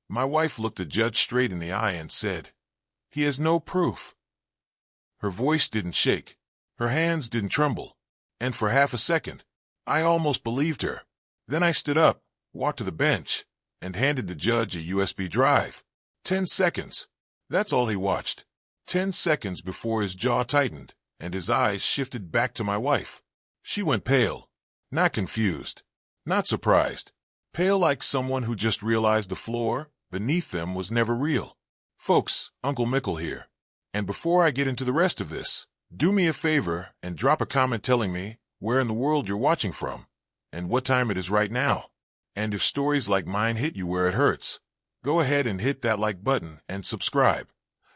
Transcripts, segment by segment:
My wife looked the judge straight in the eye and said, "He has no proof." Her voice didn't shake. Her hands didn't tremble. And for half a second, I almost believed her. Then I stood up, walked to the bench, and handed the judge a USB drive. 10 seconds. That's all he watched. 10 seconds before his jaw tightened, and his eyes shifted back to my wife. She went pale. Not confused. Not surprised. Pale like someone who just realized the floor beneath them was never real. Folks, Uncle Mickle here. And before I get into the rest of this, do me a favor and drop a comment telling me where in the world you're watching from, and what time it is right now. And if stories like mine hit you where it hurts, go ahead and hit that like button and subscribe.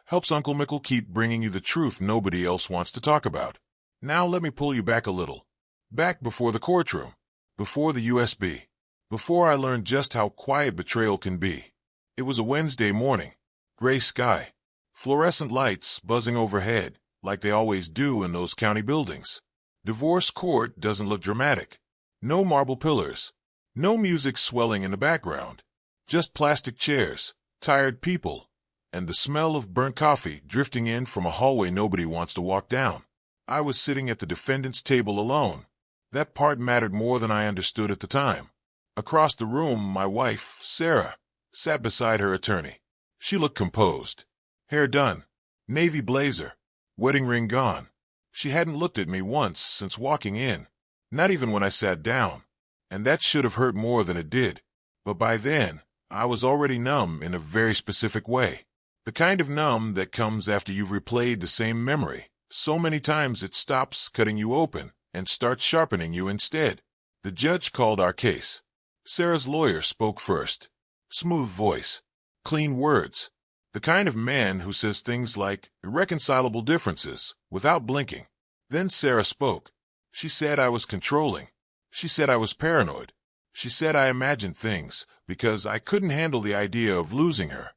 Helps Uncle Mickle keep bringing you the truth nobody else wants to talk about. Now let me pull you back a little. Back before the courtroom. Before the USB. Before I learned just how quiet betrayal can be. It was a Wednesday morning. Gray sky. Fluorescent lights buzzing overhead, like they always do in those county buildings. Divorce court doesn't look dramatic. No marble pillars. No music swelling in the background. Just plastic chairs, tired people, and the smell of burnt coffee drifting in from a hallway nobody wants to walk down. I was sitting at the defendant's table alone. That part mattered more than I understood at the time. Across the room, my wife, Sarah, sat beside her attorney. She looked composed. Hair done. Navy blazer. Wedding ring gone. She hadn't looked at me once since walking in. Not even when I sat down. And that should have hurt more than it did. But by then, I was already numb in a very specific way. The kind of numb that comes after you've replayed the same memory so many times it stops cutting you open and starts sharpening you instead. The judge called our case. Sarah's lawyer spoke first. Smooth voice. Clean words. The kind of man who says things like irreconcilable differences without blinking. Then Sarah spoke. She said I was controlling. She said I was paranoid. She said I imagined things because I couldn't handle the idea of losing her.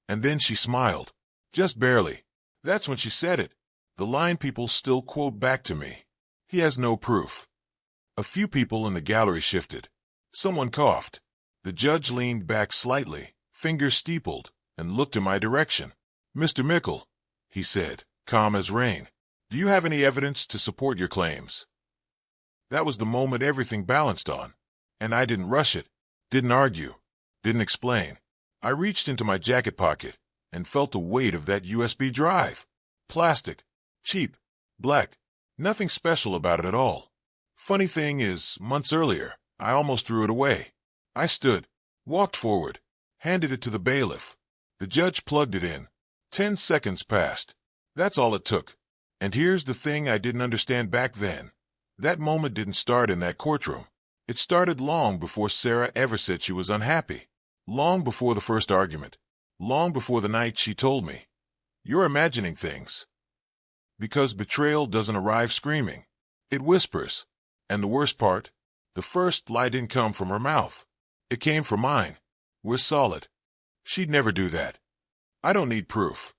And then she smiled. Just barely. That's when she said it. The line people still quote back to me. He has no proof. A few people in the gallery shifted. Someone coughed. The judge leaned back slightly, fingers steepled, and looked in my direction. "Mr. Mickle," he said, calm as rain, "do you have any evidence to support your claims?" That was the moment everything balanced on. And I didn't rush it, didn't argue, didn't explain. I reached into my jacket pocket and felt the weight of that USB drive. Plastic. Cheap. Black. Nothing special about it at all. Funny thing is, months earlier, I almost threw it away. I stood, walked forward, handed it to the bailiff. The judge plugged it in. 10 seconds passed. That's all it took. And here's the thing I didn't understand back then. That moment didn't start in that courtroom. It started long before Sarah ever said she was unhappy. Long before the first argument. Long before the night she told me, "You're imagining things." Because betrayal doesn't arrive screaming. It whispers. And the worst part, the first lie didn't come from her mouth. It came from mine. "We're solid." She'd never do that. I don't need proof.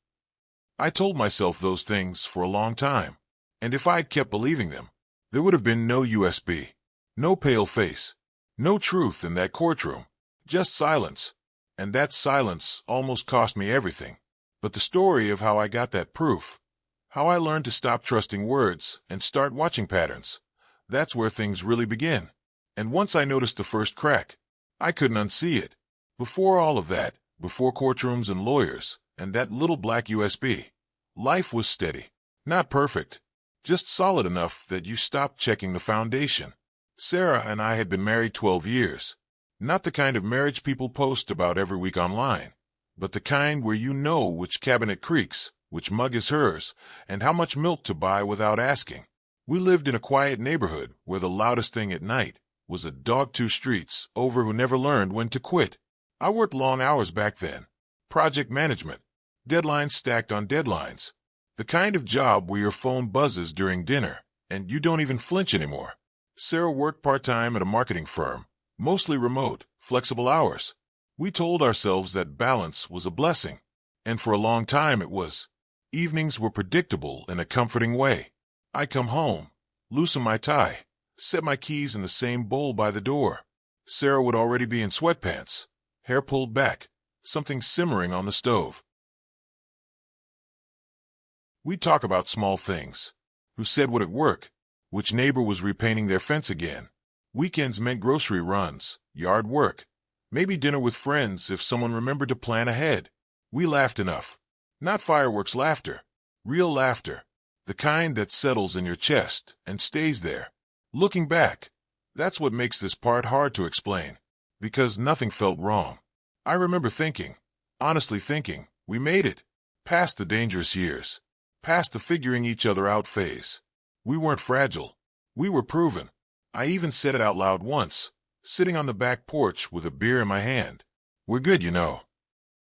I told myself those things for a long time. And if I'd kept believing them, there would have been no USB. No pale face. No truth in that courtroom. Just silence. And that silence almost cost me everything. But the story of how I got that proof, how I learned to stop trusting words and start watching patterns, that's where things really begin. And once I noticed the first crack, I couldn't unsee it. Before all of that, before courtrooms and lawyers, and that little black USB, life was steady. Not perfect. Just solid enough that you stopped checking the foundation. Sarah and I had been married 12 years. Not the kind of marriage people post about every week online, but the kind where you know which cabinet creaks, which mug is hers, and how much milk to buy without asking. We lived in a quiet neighborhood where the loudest thing at night was a dog 2 streets over who never learned when to quit. I worked long hours back then. Project management. Deadlines stacked on deadlines. The kind of job where your phone buzzes during dinner, and you don't even flinch anymore. Sarah worked part-time at a marketing firm, mostly remote, flexible hours. We told ourselves that balance was a blessing, and for a long time it was. Evenings were predictable in a comforting way. I come home, loosen my tie, set my keys in the same bowl by the door. Sarah would already be in sweatpants, hair pulled back, something simmering on the stove. We'd talk about small things. Who said what at work? Which neighbor was repainting their fence again? Weekends meant grocery runs, yard work, maybe dinner with friends if someone remembered to plan ahead. We laughed enough. Not fireworks laughter. Real laughter. The kind that settles in your chest and stays there. Looking back, that's what makes this part hard to explain. Because nothing felt wrong. I remember thinking, honestly thinking, we made it. Past the dangerous years. Past the figuring each other out phase. We weren't fragile. We were proven. I even said it out loud once, sitting on the back porch with a beer in my hand. We're good, you know.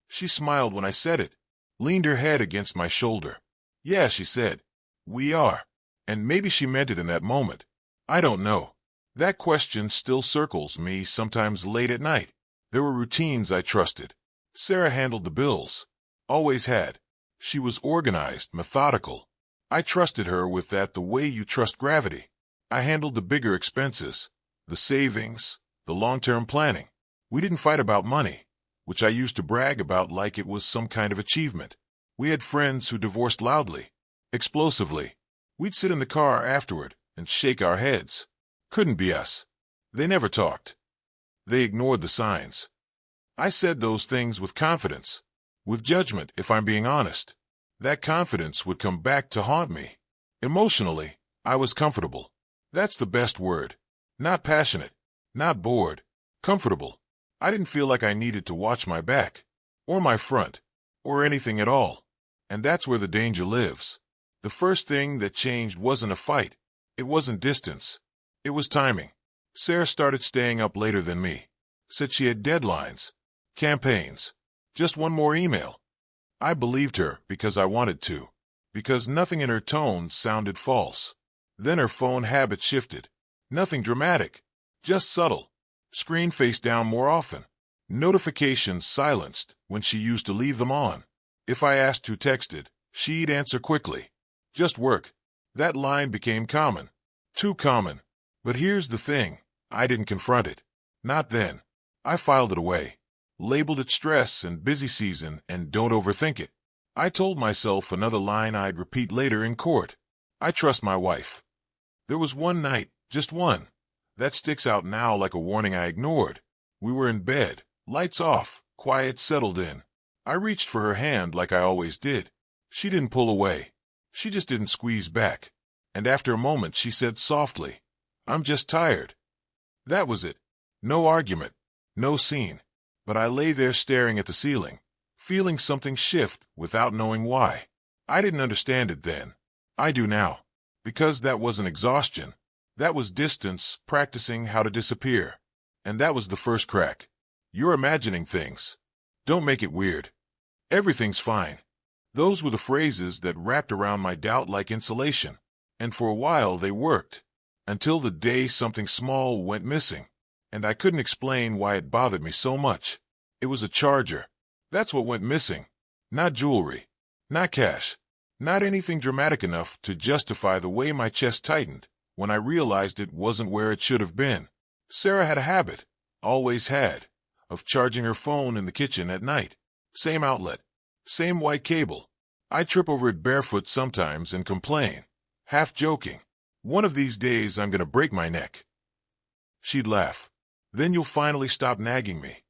She smiled when I said it, leaned her head against my shoulder. Yeah, she said. We are. And maybe she meant it in that moment. I don't know. That question still circles me sometimes late at night. There were routines I trusted. Sarah handled the bills. Always had. She was organized, methodical. I trusted her with that the way you trust gravity. I handled the bigger expenses, the savings, the long-term planning. We didn't fight about money, which I used to brag about like it was some kind of achievement. We had friends who divorced loudly, explosively. We'd sit in the car afterward and shake our heads. Couldn't be us. They never talked. They ignored the signs. I said those things with confidence, with judgment, if I'm being honest. That confidence would come back to haunt me. Emotionally, I was comfortable. That's the best word. Not passionate, not bored, comfortable. I didn't feel like I needed to watch my back, or my front, or anything at all. And that's where the danger lives. The first thing that changed wasn't a fight. It wasn't distance. It was timing. Sarah started staying up later than me. Said she had deadlines, campaigns, just one more email. I believed her because I wanted to, because nothing in her tone sounded false. Then her phone habit shifted. Nothing dramatic, just subtle. Screen face down more often. Notifications silenced when she used to leave them on. If I asked who texted, she'd answer quickly. Just work. That line became common. Too common. But here's the thing. I didn't confront it. Not then. I filed it away. Labeled it stress and busy season and don't overthink it. I told myself another line I'd repeat later in court. I trust my wife. There was one night, just one, that sticks out now like a warning I ignored. We were in bed, lights off, quiet settled in. I reached for her hand like I always did. She didn't pull away. She just didn't squeeze back. And after a moment she said softly, "I'm just tired." That was it. No argument. No scene. But I lay there staring at the ceiling, feeling something shift without knowing why. I didn't understand it then. I do now. Because that wasn't exhaustion. That was distance practicing how to disappear. And that was the first crack. You're imagining things. Don't make it weird. Everything's fine. Those were the phrases that wrapped around my doubt like insulation. And for a while they worked. Until the day something small went missing. And I couldn't explain why it bothered me so much. It was a charger. That's what went missing. Not jewelry. Not cash. Not anything dramatic enough to justify the way my chest tightened when I realized it wasn't where it should have been. Sarah had a habit, always had, of charging her phone in the kitchen at night. Same outlet. Same white cable. I trip over it barefoot sometimes and complain, half joking. One of these days I'm gonna break my neck. She'd laugh. Then you'll finally stop nagging me.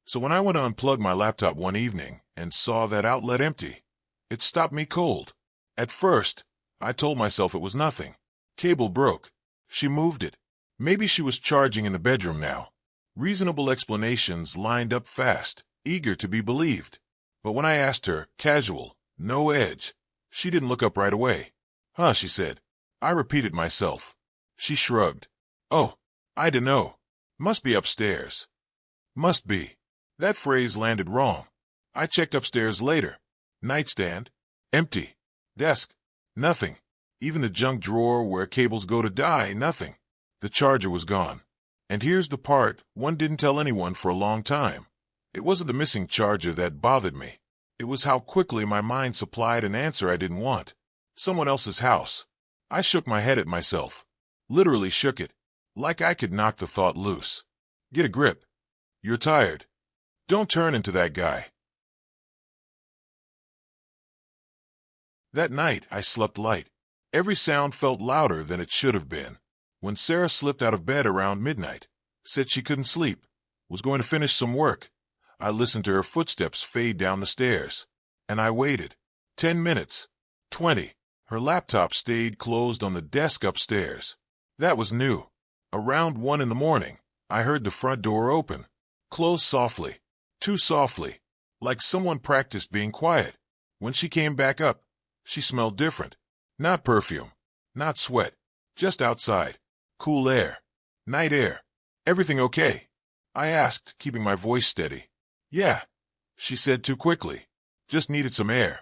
So when I went to unplug my laptop one evening and saw that outlet empty, it stopped me cold. At first, I told myself it was nothing. Cable broke. She moved it. Maybe she was charging in the bedroom now. Reasonable explanations lined up fast, eager to be believed. But when I asked her, casual, no edge, she didn't look up right away. Huh, she said. I repeated myself. She shrugged. Oh, I dunno. Must be upstairs. Must be. That phrase landed wrong. I checked upstairs later. Nightstand. Empty. Desk. Nothing. Even the junk drawer where cables go to die, nothing. The charger was gone. And here's the part one didn't tell anyone for a long time. It wasn't the missing charger that bothered me. It was how quickly my mind supplied an answer I didn't want. Someone else's house. I shook my head at myself. Literally shook it. Like I could knock the thought loose. Get a grip. You're tired. Don't turn into that guy. That night, I slept light. Every sound felt louder than it should have been. When Sarah slipped out of bed around midnight, said she couldn't sleep, was going to finish some work, I listened to her footsteps fade down the stairs. And I waited. 10 minutes. 20. Her laptop stayed closed on the desk upstairs. That was new. Around 1 in the morning, I heard the front door open. Close softly. Too softly. Like someone practiced being quiet. When she came back up, she smelled different. Not perfume. Not sweat. Just outside. Cool air. Night air. Everything okay? I asked, keeping my voice steady. Yeah, she said too quickly. Just needed some air.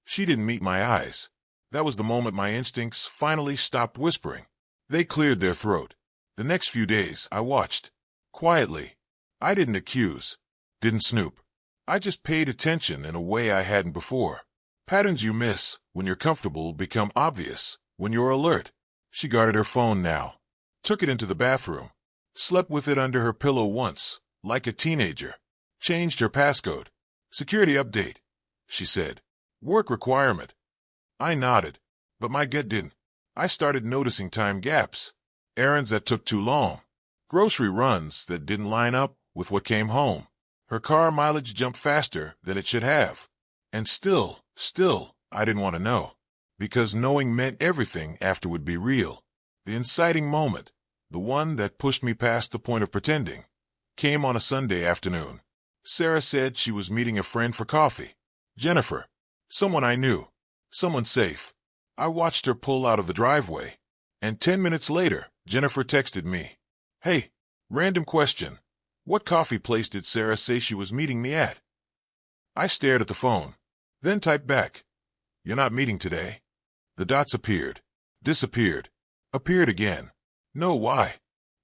She didn't meet my eyes. That was the moment my instincts finally stopped whispering. They cleared their throat. The next few days, I watched. Quietly. I didn't accuse. Didn't snoop. I just paid attention in a way I hadn't before. Patterns you miss when you're comfortable become obvious when you're alert. She guarded her phone now. Took it into the bathroom. Slept with it under her pillow once, like a teenager. Changed her passcode. Security update, she said. Work requirement. I nodded, but my gut didn't. I started noticing time gaps. Errands that took too long. Grocery runs that didn't line up with what came home. Her car mileage jumped faster than it should have. And still, I didn't want to know. Because knowing meant everything after would be real. The inciting moment, the one that pushed me past the point of pretending, came on a Sunday afternoon. Sarah said she was meeting a friend for coffee. Jennifer. Someone I knew. Someone safe. I watched her pull out of the driveway. And 10 minutes later, Jennifer texted me. Hey, random question. What coffee place did Sarah say she was meeting me at? I stared at the phone. Then typed back. You're not meeting today. The dots appeared. Disappeared. Appeared again. No, why?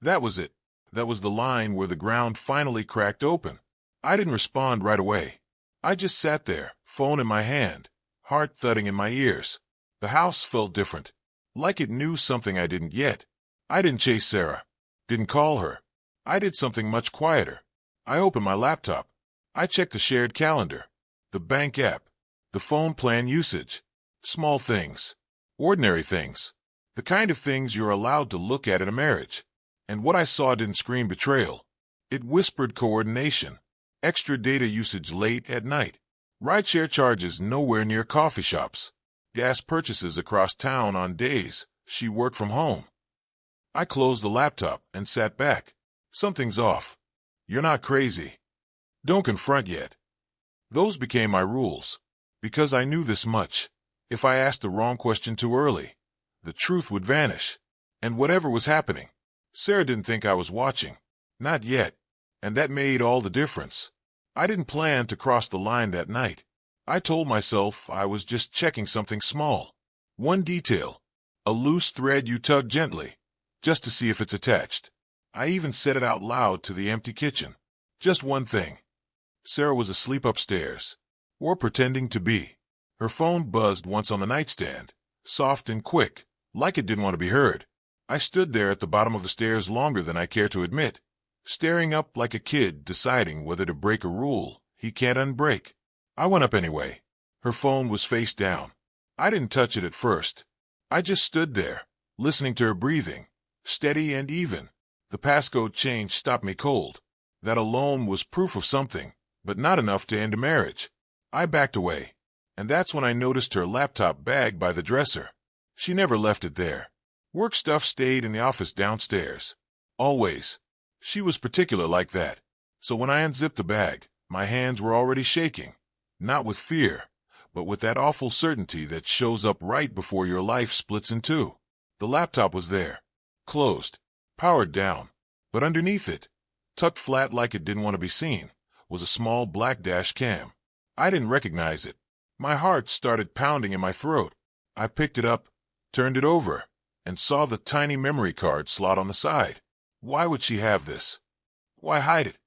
That was it. That was the line where the ground finally cracked open. I didn't respond right away. I just sat there, phone in my hand, heart thudding in my ears. The house felt different. Like it knew something I didn't yet. I didn't chase Sarah. Didn't call her. I did something much quieter. I opened my laptop. I checked the shared calendar, the bank app, the phone plan usage. Small things. Ordinary things. The kind of things you're allowed to look at in a marriage. And what I saw didn't scream betrayal. It whispered coordination. Extra data usage late at night. Rideshare charges nowhere near coffee shops. Gas purchases across town on days she worked from home. I closed the laptop and sat back. Something's off. You're not crazy. Don't confront yet. Those became my rules. Because I knew this much. If I asked the wrong question too early, the truth would vanish. And whatever was happening, Sarah didn't think I was watching. Not yet. And that made all the difference. I didn't plan to cross the line that night. I told myself I was just checking something small. One detail. A loose thread you tug gently, just to see if it's attached. I even said it out loud to the empty kitchen. Just one thing. Sarah was asleep upstairs. Or pretending to be. Her phone buzzed once on the nightstand, soft and quick, like it didn't want to be heard. I stood there at the bottom of the stairs longer than I care to admit, staring up like a kid deciding whether to break a rule he can't unbreak. I went up anyway. Her phone was face down. I didn't touch it at first. I just stood there, listening to her breathing, steady and even. The passcode change stopped me cold. That alone was proof of something, but not enough to end a marriage. I backed away, and that's when I noticed her laptop bag by the dresser. She never left it there. Work stuff stayed in the office downstairs. Always. She was particular like that. So when I unzipped the bag, my hands were already shaking. Not with fear, but with that awful certainty that shows up right before your life splits in two. The laptop was there. Closed. Powered down. But underneath it, tucked flat like it didn't want to be seen, was a small black dash cam. I didn't recognize it. My heart started pounding in my throat. I picked it up, turned it over, and saw the tiny memory card slot on the side. Why would she have this? Why hide it?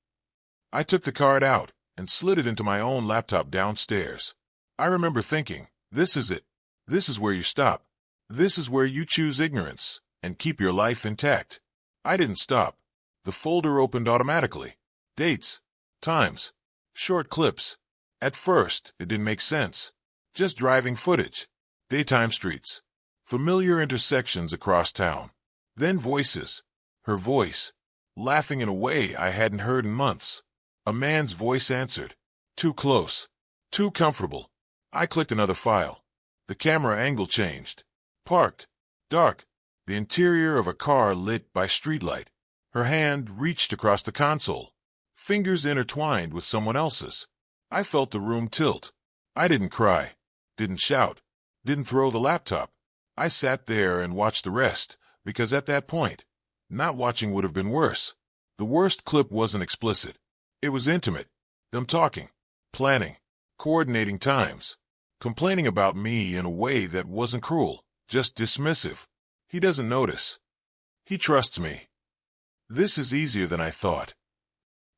I took the card out and slid it into my own laptop downstairs. I remember thinking, this is it. This is where you stop. This is where you choose ignorance and keep your life intact. I didn't stop. The folder opened automatically. Dates. Times. Short clips. At first, it didn't make sense. Just driving footage. Daytime streets. Familiar intersections across town. Then voices. Her voice. Laughing in a way I hadn't heard in months. A man's voice answered. Too close. Too comfortable. I clicked another file. The camera angle changed. Parked. Dark. The interior of a car lit by streetlight. Her hand reached across the console. Fingers intertwined with someone else's. I felt the room tilt. I didn't cry. Didn't shout. Didn't throw the laptop. I sat there and watched the rest, because at that point, not watching would have been worse. The worst clip wasn't explicit. It was intimate. Them talking. Planning. Coordinating times. Complaining about me in a way that wasn't cruel, just dismissive. He doesn't notice. He trusts me. This is easier than I thought.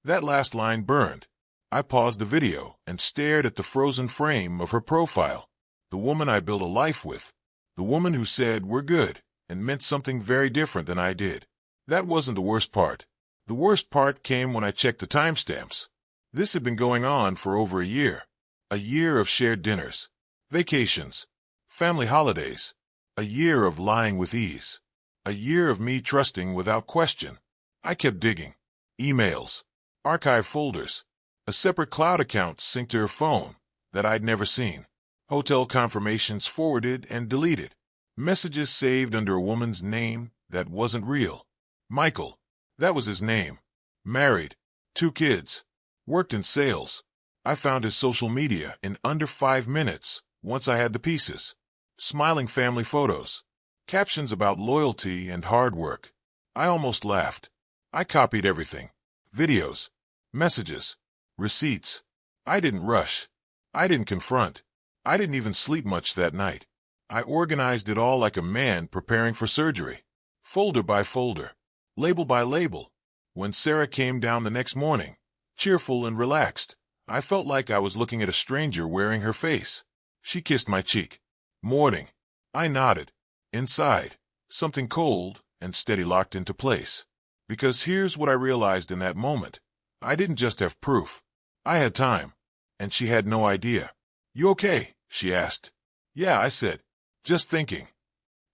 That last line burned. I paused the video and stared at the frozen frame of her profile. The woman I built a life with. The woman who said we're good and meant something very different than I did. That wasn't the worst part. The worst part came when I checked the timestamps. This had been going on for over a year. A year of shared dinners, vacations, family holidays. A year of lying with ease. A year of me trusting without question. I kept digging. Emails. Archive folders. A separate cloud account synced to her phone that I'd never seen. Hotel confirmations forwarded and deleted. Messages saved under a woman's name that wasn't real. Michael. That was his name. Married. 2 kids. Worked in sales. I found his social media in under 5 minutes once I had the pieces. Smiling family photos. Captions about loyalty and hard work. I almost laughed. I copied everything. Videos. Messages. Receipts. I didn't rush. I didn't confront. I didn't even sleep much that night. I organized it all like a man preparing for surgery. Folder by folder. Label by label. When Sarah came down the next morning, cheerful and relaxed, I felt like I was looking at a stranger wearing her face. She kissed my cheek. Morning. I nodded. Inside, something cold and steady locked into place. Because here's what I realized in that moment. I didn't just have proof. I had time. And she had no idea. You okay? She asked. Yeah, I said. Just thinking.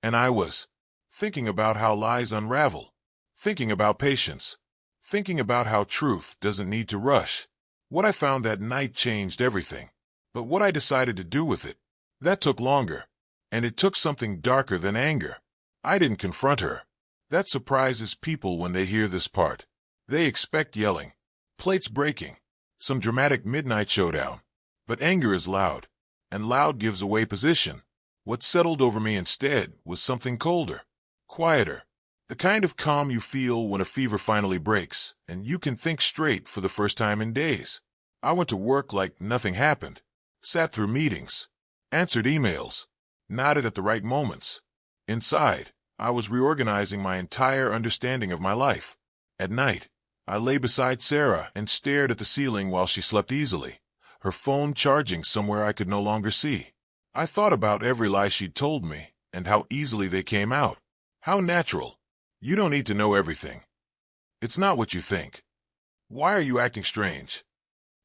And I was. Thinking about how lies unravel. Thinking about patience. Thinking about how truth doesn't need to rush. What I found that night changed everything. But what I decided to do with it, that took longer. And it took something darker than anger. I didn't confront her. That surprises people when they hear this part. They expect yelling, plates breaking, some dramatic midnight showdown. But anger is loud, and loud gives away position. What settled over me instead was something colder, quieter. The kind of calm you feel when a fever finally breaks, and you can think straight for the first time in days. I went to work like nothing happened. Sat through meetings. Answered emails. Nodded at the right moments. Inside, I was reorganizing my entire understanding of my life. At night, I lay beside Sarah and stared at the ceiling while she slept easily, her phone charging somewhere I could no longer see. I thought about every lie she'd told me and how easily they came out. How natural. You don't need to know everything. It's not what you think. Why are you acting strange?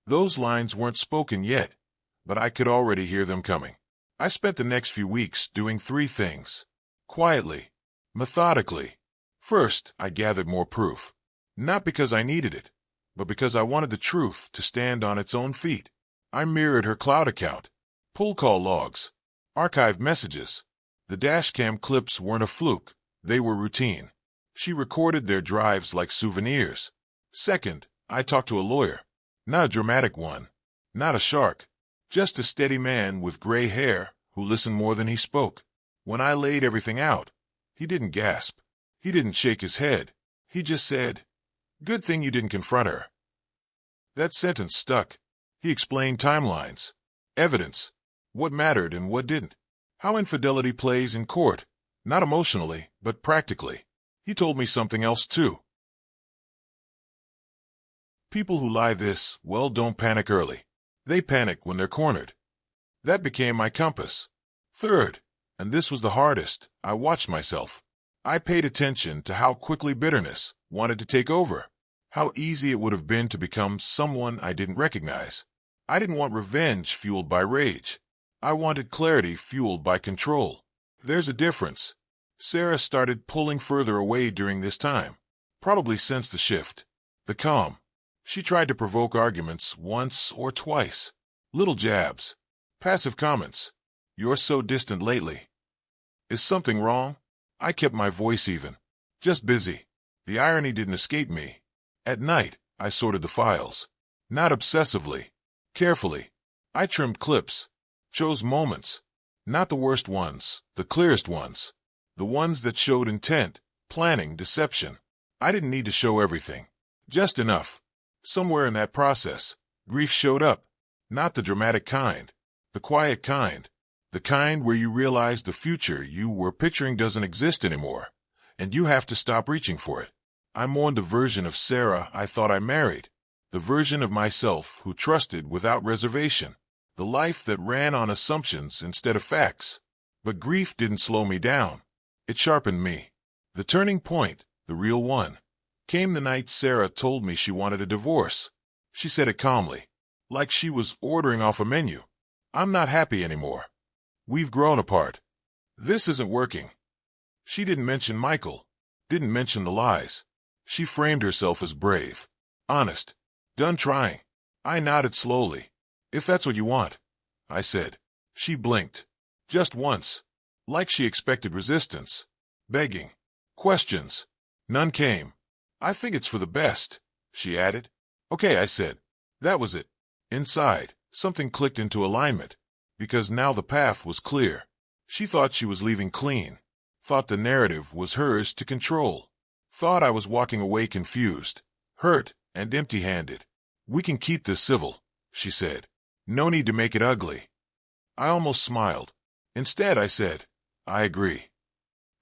Those lines weren't spoken yet, but I could already hear them coming. I spent the next few weeks doing 3 things. Quietly. Methodically. First, I gathered more proof. Not because I needed it, but because I wanted the truth to stand on its own feet. I mirrored her cloud account. Pull call logs. Archived messages. The dashcam clips weren't a fluke. They were routine. She recorded their drives like souvenirs. Second, I talked to a lawyer. Not a dramatic one. Not a shark. Just a steady man with gray hair who listened more than he spoke. When I laid everything out, he didn't gasp. He didn't shake his head. He just said, "Good thing you didn't confront her." That sentence stuck. He explained timelines, evidence, what mattered and what didn't, how infidelity plays in court, not emotionally, but practically. He told me something else too. People who lie this, well, don't panic early. They panic when they're cornered. That became my compass. Third, and this was the hardest, I watched myself. I paid attention to how quickly bitterness wanted to take over. How easy it would have been to become someone I didn't recognize. I didn't want revenge fueled by rage. I wanted clarity fueled by control. There's a difference. Sarah started pulling further away during this time. Probably sensed the shift. The calm. She tried to provoke arguments once or twice. Little jabs. Passive comments. You're so distant lately. Is something wrong? I kept my voice even. Just busy. The irony didn't escape me. At night, I sorted the files. Not obsessively. Carefully. I trimmed clips. Chose moments. Not the worst ones, the clearest ones. The ones that showed intent, planning, deception. I didn't need to show everything. Just enough. Somewhere in that process, grief showed up. Not the dramatic kind. The quiet kind. The kind where you realize the future you were picturing doesn't exist anymore, and you have to stop reaching for it. I mourned the version of Sarah I thought I married. The version of myself who trusted without reservation. The life that ran on assumptions instead of facts. But grief didn't slow me down. It sharpened me. The turning point, the real one, came the night Sarah told me she wanted a divorce. She said it calmly, like she was ordering off a menu. I'm not happy anymore. We've grown apart. This isn't working. She didn't mention Michael, didn't mention the lies. She framed herself as brave, honest, done trying. I nodded slowly. If that's what you want, I said. She blinked. Just once. Like she expected resistance. Begging. Questions. None came. I think it's for the best, she added. Okay, I said. That was it. Inside, something clicked into alignment. Because now the path was clear. She thought she was leaving clean. Thought the narrative was hers to control. Thought I was walking away confused, hurt, and empty-handed. We can keep this civil, she said. No need to make it ugly. I almost smiled. Instead, I said, I agree.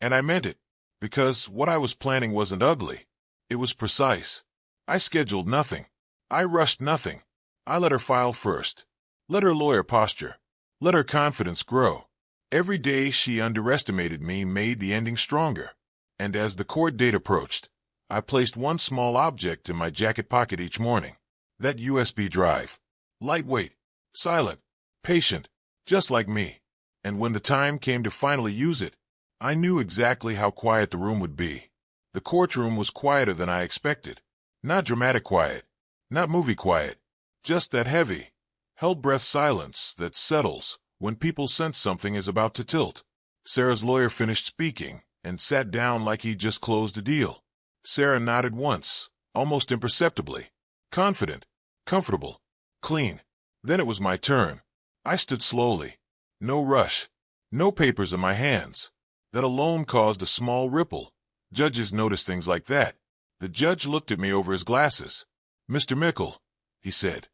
And I meant it, because what I was planning wasn't ugly. It was precise. I scheduled nothing. I rushed nothing. I let her file first. Let her lawyer posture. Let her confidence grow. Every day she underestimated me made the ending stronger. And as the court date approached, I placed one small object in my jacket pocket each morning. That USB drive. Lightweight, silent, patient, just like me. And when the time came to finally use it, I knew exactly how quiet the room would be. The courtroom was quieter than I expected. Not dramatic quiet, not movie quiet, just that heavy, held-breath silence that settles when people sense something is about to tilt. Sarah's lawyer finished speaking and sat down like he'd just closed a deal. Sarah nodded once, almost imperceptibly. Confident, comfortable, clean. Then it was my turn. I stood slowly. No rush. No papers in my hands. That alone caused a small ripple. Judges notice things like that. The judge looked at me over his glasses. Mr. Mickle, he said,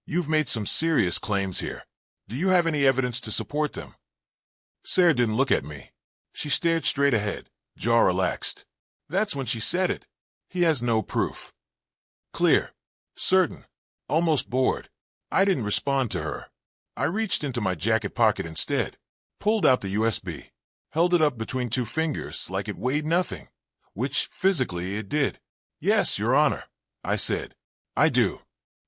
you've made some serious claims here. Do you have any evidence to support them? Sarah didn't look at me. She stared straight ahead, jaw relaxed. That's when she said it. He has no proof. Clear. Certain. Almost bored. I didn't respond to her. I reached into my jacket pocket instead, pulled out the USB, held it up between two fingers like it weighed nothing, which physically it did. Yes, Your Honor, I said. I do.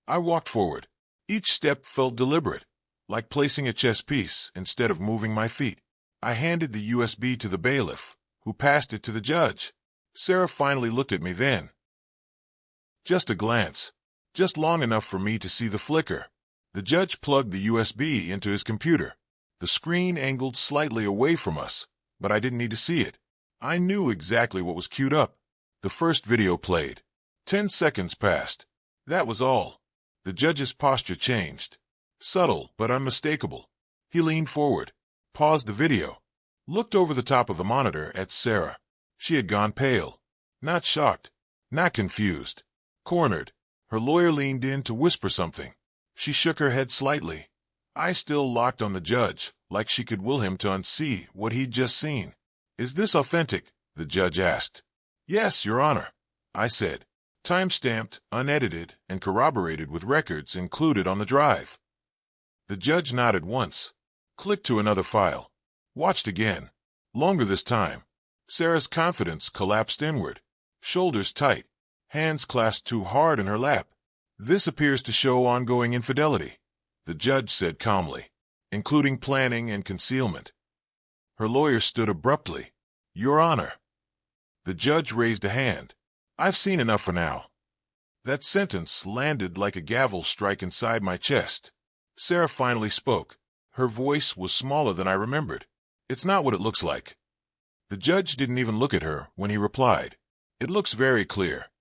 I walked forward. Each step felt deliberate, like placing a chess piece instead of moving my feet. I handed the USB to the bailiff, who passed it to the judge. Sarah finally looked at me then. Just a glance. Just long enough for me to see the flicker. The judge plugged the USB into his computer. The screen angled slightly away from us, but I didn't need to see it. I knew exactly what was queued up. The first video played. 10 seconds passed. That was all. The judge's posture changed. Subtle but unmistakable. He leaned forward, paused the video, looked over the top of the monitor at Sarah. She had gone pale. Not shocked. Not confused. Cornered. Her lawyer leaned in to whisper something. She shook her head slightly. I still locked on the judge, like she could will him to unsee what he'd just seen. Is this authentic? The judge asked. Yes, Your Honor, I said. Time-stamped, unedited, and corroborated with records included on the drive. The judge nodded once, clicked to another file, watched again. Longer this time. Sarah's confidence collapsed inward. Shoulders tight, hands clasped too hard in her lap. "This appears to show ongoing infidelity," the judge said calmly, "including planning and concealment." Her lawyer stood abruptly. "Your Honor." The judge raised a hand. "I've seen enough for now." That sentence landed like a gavel strike inside my chest. Sarah finally spoke. Her voice was smaller than I remembered. "It's not what it looks like." The judge didn't even look at her when he replied. "It looks very clear."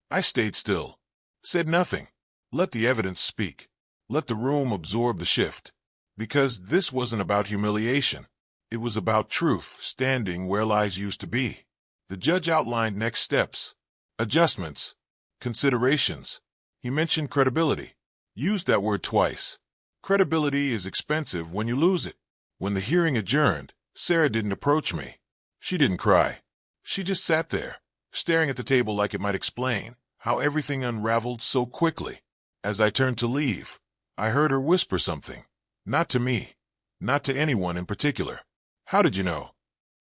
I stayed still. Said nothing. Let the evidence speak. Let the room absorb the shift. Because this wasn't about humiliation. It was about truth standing where lies used to be. The judge outlined next steps. Adjustments. Considerations. He mentioned credibility. Used that word twice. Credibility is expensive when you lose it. When the hearing adjourned, Sarah didn't approach me. She didn't cry. She just sat there, staring at the table like it might explain how everything unraveled so quickly. As I turned to leave, I heard her whisper something. Not to me. Not to anyone in particular. "How did you know?"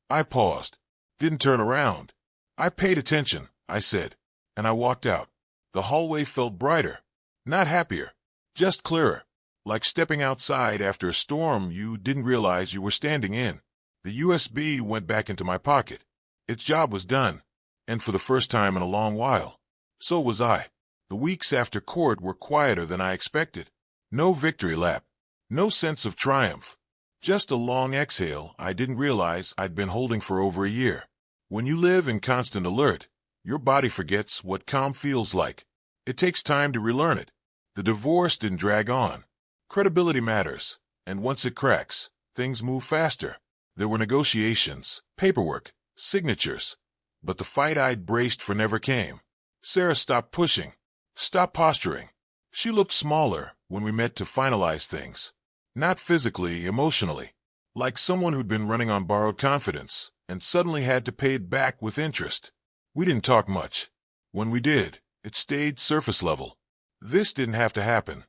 I paused. Didn't turn around. "I paid attention," I said, and I walked out. The hallway felt brighter. Not happier. Just clearer. Like stepping outside after a storm you didn't realize you were standing in. The USB went back into my pocket. Its job was done. And for the first time in a long while. So was I. The weeks after court were quieter than I expected. No victory lap. No sense of triumph. Just a long exhale I didn't realize I'd been holding for over a year. When you live in constant alert, your body forgets what calm feels like. It takes time to relearn it. The divorce didn't drag on. Credibility matters, and once it cracks, things move faster. There were negotiations, paperwork, signatures. But the fight I'd braced for never came. Sarah stopped pushing. Stopped posturing. She looked smaller when we met to finalize things. Not physically, emotionally. Like someone who'd been running on borrowed confidence and suddenly had to pay it back with interest. We didn't talk much. When we did, it stayed surface level. "This didn't have to happen.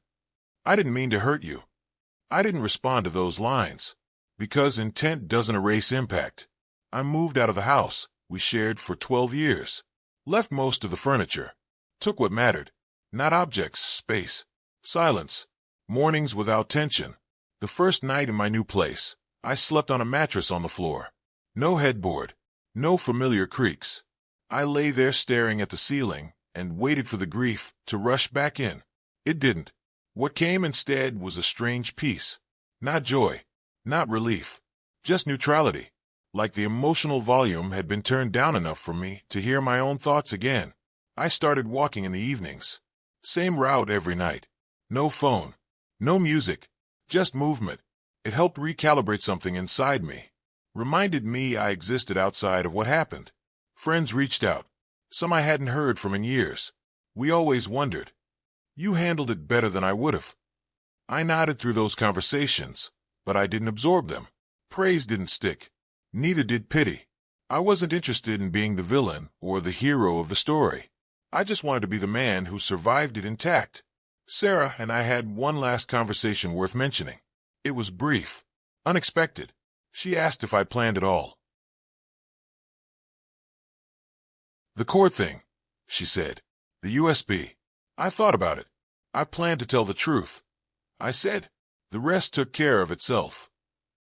I didn't mean to hurt you." I didn't respond to those lines. Because intent doesn't erase impact. I moved out of the house we shared for 12 years. Left most of the furniture. Took what mattered. Not objects, space. Silence. Mornings without tension. The first night in my new place, I slept on a mattress on the floor. No headboard. No familiar creaks. I lay there staring at the ceiling and waited for the grief to rush back in. It didn't. What came instead was a strange peace. Not joy. Not relief. Just neutrality. Like the emotional volume had been turned down enough for me to hear my own thoughts again. I started walking in the evenings. Same route every night. No phone. No music. Just movement. It helped recalibrate something inside me. Reminded me I existed outside of what happened. Friends reached out. Some I hadn't heard from in years. We always wondered. "You handled it better than I would have." I nodded through those conversations, but I didn't absorb them. Praise didn't stick. Neither did pity. I wasn't interested in being the villain or the hero of the story. I just wanted to be the man who survived it intact. Sarah and I had one last conversation worth mentioning. It was brief. Unexpected. She asked if I planned it all. "The court thing," she said. "The USB. I thought about it. I planned to tell the truth." I said. "The rest took care of itself."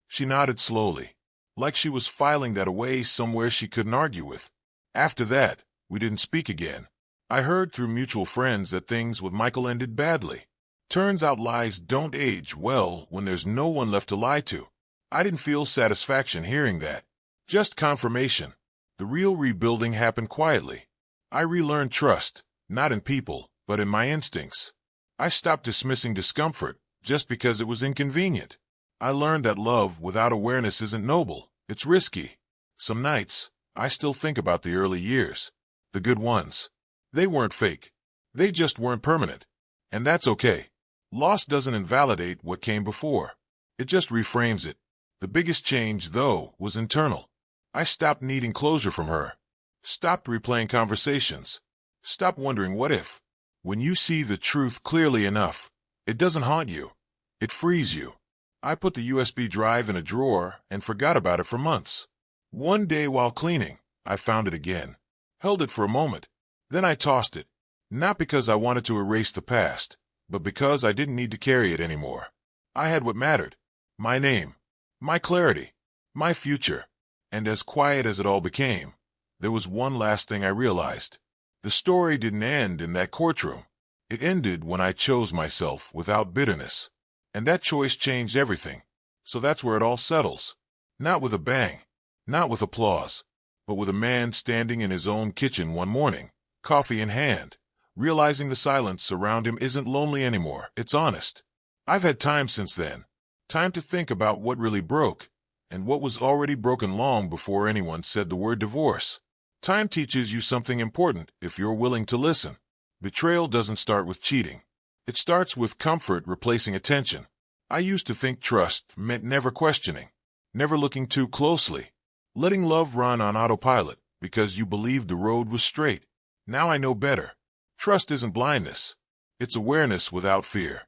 She nodded slowly, like she was filing that away somewhere she couldn't argue with. After that, we didn't speak again. I heard through mutual friends that things with Michael ended badly. Turns out lies don't age well when there's no one left to lie to. I didn't feel satisfaction hearing that. Just confirmation. The real rebuilding happened quietly. I relearned trust, not in people, but in my instincts. I stopped dismissing discomfort just because it was inconvenient. I learned that love without awareness isn't noble. It's risky. Some nights, I still think about the early years. The good ones. They weren't fake. They just weren't permanent. And that's okay. Loss doesn't invalidate what came before. It just reframes it. The biggest change, though, was internal. I stopped needing closure from her. Stopped replaying conversations. Stopped wondering what if. When you see the truth clearly enough, it doesn't haunt you. It frees you. I put the USB drive in a drawer and forgot about it for months. One day while cleaning, I found it again. Held it for a moment. Then I tossed it, not because I wanted to erase the past, but because I didn't need to carry it anymore. I had what mattered: my name, my clarity, my future. And as quiet as it all became, there was one last thing I realized. The story didn't end in that courtroom. It ended when I chose myself without bitterness. And that choice changed everything. So that's where it all settles. Not with a bang, not with applause, but with a man standing in his own kitchen one morning, coffee in hand, realizing the silence around him isn't lonely anymore, it's honest. I've had time since then, time to think about what really broke, and what was already broken long before anyone said the word divorce. Time teaches you something important if you're willing to listen. Betrayal doesn't start with cheating. It starts with comfort replacing attention. I used to think trust meant never questioning, never looking too closely, letting love run on autopilot because you believed the road was straight. Now I know better. Trust isn't blindness. It's awareness without fear.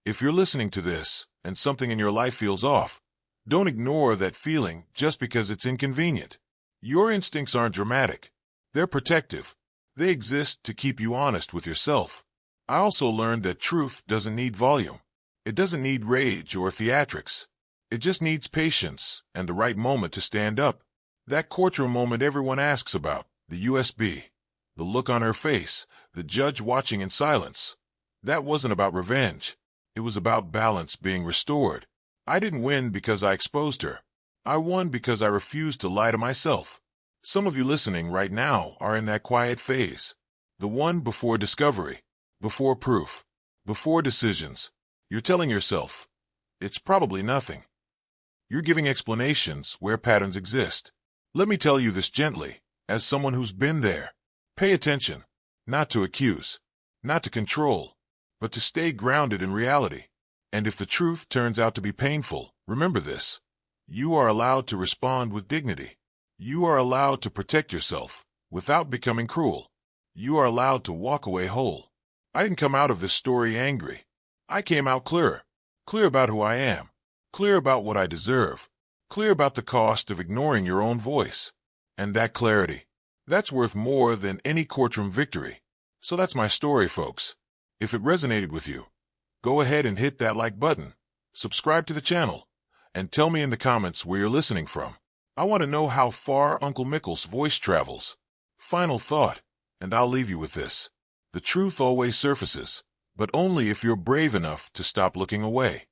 If you're listening to this and something in your life feels off, don't ignore that feeling just because it's inconvenient. Your instincts aren't dramatic. They're protective. They exist to keep you honest with yourself. I also learned that truth doesn't need volume. It doesn't need rage or theatrics. It just needs patience and the right moment to stand up. That courtroom moment everyone asks about, the USB, the look on her face, the judge watching in silence. That wasn't about revenge. It was about balance being restored. I didn't win because I exposed her. I won because I refused to lie to myself. Some of you listening right now are in that quiet phase. The one before discovery, before proof, before decisions. You're telling yourself, it's probably nothing. You're giving explanations where patterns exist. Let me tell you this gently, as someone who's been there. Pay attention, not to accuse, not to control, but to stay grounded in reality. And if the truth turns out to be painful, remember this. You are allowed to respond with dignity. You are allowed to protect yourself without becoming cruel. You are allowed to walk away whole. I didn't come out of this story angry. I came out clear about who I am, clear about what I deserve, clear about the cost of ignoring your own voice. And that clarity, that's worth more than any courtroom victory. So that's my story, folks. If it resonated with you, go ahead and hit that like button, subscribe to the channel, and tell me in the comments where you're listening from. I want to know how far Uncle Mickle's voice travels. Final thought, and I'll leave you with this. The truth always surfaces, but only if you're brave enough to stop looking away.